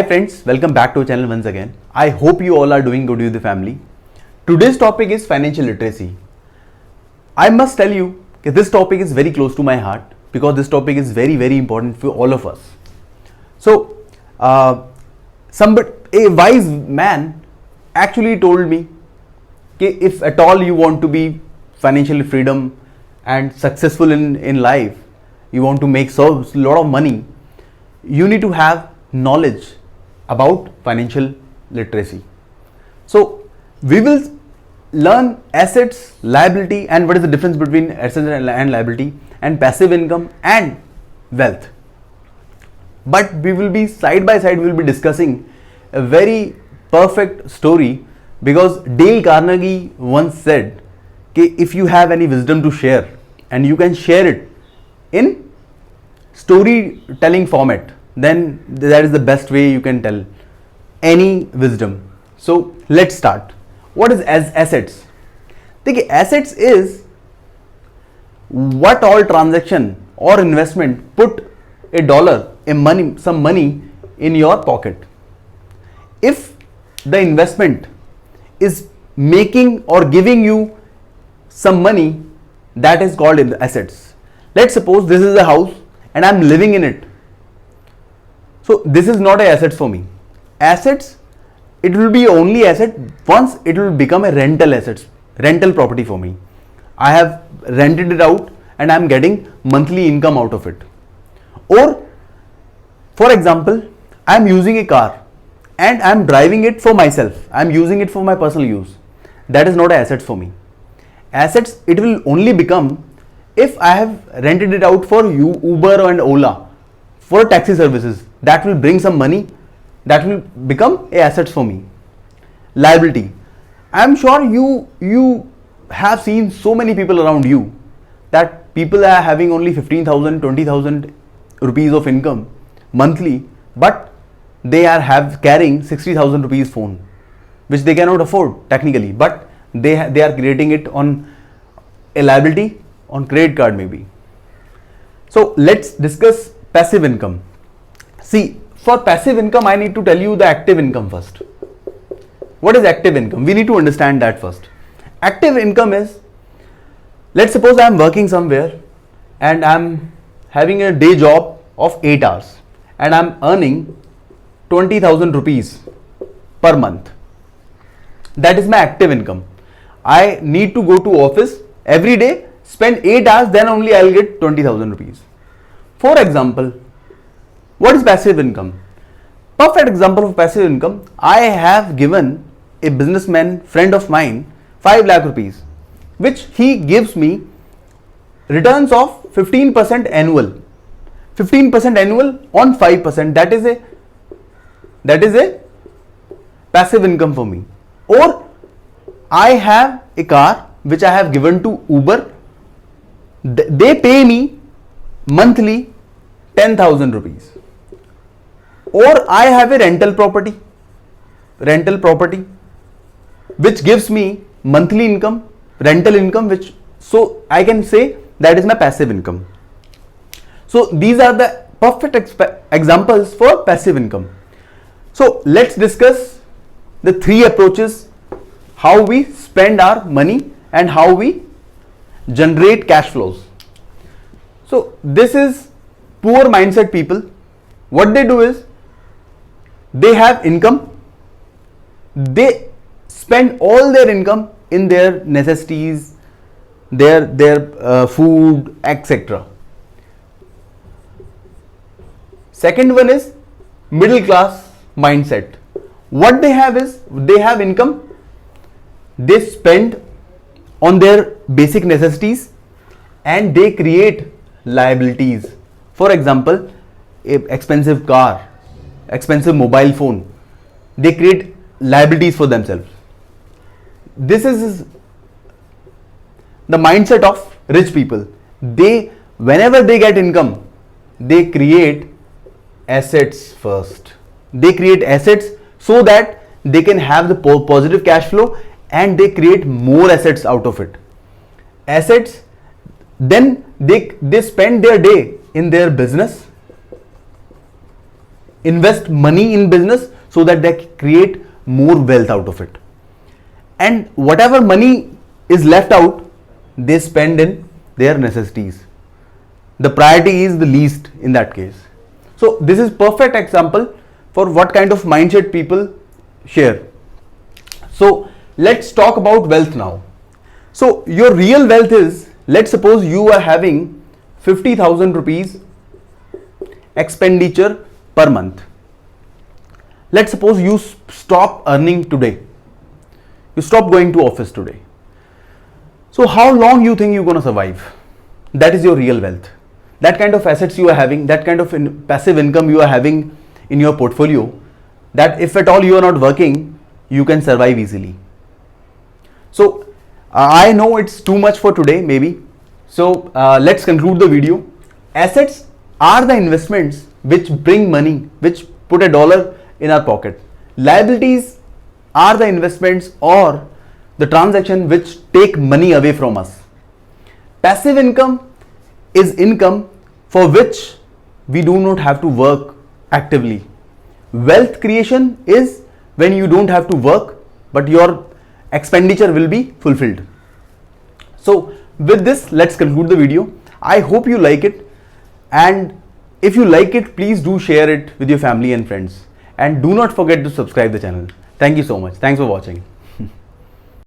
Hi friends, welcome back to our channel once again. I hope you all are doing good with the family. Today's topic is financial literacy. I must tell you that this topic is very close to my heart because this topic is very important for all of us. So, a wise man actually told me that if at all you want to be financially freedom and successful in life, you want to make a lot of money, you need to have knowledge about financial literacy. So we will learn assets, liability, and what is the difference between assets and liability, and passive income and wealth. But we will be side by side, we will be discussing a very perfect story because Dale Carnegie once said that if you have any wisdom to share and you can share it in storytelling format, then that is the best way you can tell any wisdom. So let's start. What is assets? The assets is what all transaction or investment put a dollar, some money in your pocket. If the investment is making or giving you some money, that is called assets. Let's suppose this is a house and I'm living in it. So this is not an asset for me. Assets, it will be only asset once it will become a rental property for me. I have rented it out and I am getting monthly income out of it. Or for example, I am using a car and I am driving it for myself. I am using it for my personal use. That is not an asset for me. Assets, it will only become if I have rented it out for Uber and Ola for taxi services. That will bring some money, that will become a assets for me. Liability, I am sure you have seen so many people around you that people are having only 15,000, 20,000 rupees of income monthly, but they are carrying 60,000 rupees phone, which they cannot afford technically, but they are creating it on a liability on credit card maybe. So let's discuss passive income. See, for passive income, I need to tell you the active income first. What is active income? We need to understand that first. Active income is, let's suppose I am working somewhere and I am having a day job of 8 hours and I am earning 20,000 rupees per month. That is my active income. I need to go to office every day, spend 8 hours, then only I will get 20,000 rupees. For example, what is passive income? Perfect example of passive income. I have given a businessman friend of mine 5 lakh rupees, which he gives me returns of 15% annual. 15% annual on 5%. That is a passive income for me. Or I have a car which I have given to Uber. They pay me monthly 10,000 rupees. Or I have a rental property which gives me monthly income, rental income, which so I can say that is my passive income. So these are the perfect examples for passive income. So let's discuss the 3 approaches how we spend our money and how we generate cash flows. So this is poor mindset people. What they do is they have income, they spend all their income in their necessities, their food, etc. Second one is middle class mindset. What they have is they have income, they spend on their basic necessities and they create liabilities. For example, an expensive car, expensive mobile phone, they create liabilities for themselves. This is the mindset of rich people. Whenever they get income, they create assets first. They create assets so that they can have the positive cash flow and they create more assets out of it. Assets, then they spend their day in their business invest money in business so that they create more wealth out of it. And whatever money is left out, they spend in their necessities. The priority is the least in that case. So this is perfect example for what kind of mindset people share. So let's talk about wealth now. So your real wealth is, let's suppose you are having 50,000 rupees expenditure per month. Let's suppose you stop earning today. You stop going to office today. So how long you think you're going to survive? That is your real wealth. That kind of assets you are having, that kind of passive income you are having in your portfolio, that if at all you are not working, you can survive easily. So I know it's too much for today maybe. So let's conclude the video. Assets are the investments which bring money, which put a dollar in our pocket. Liabilities are the investments or the transaction which take money away from us. Passive income is income for which we do not have to work actively. Wealth creation is when you don't have to work but your expenditure will be fulfilled. So with this, let's conclude the video. I hope you like it, and if you like it, please do share it with your family and friends, and do not forget to subscribe the channel. Thank you so much. Thanks for watching.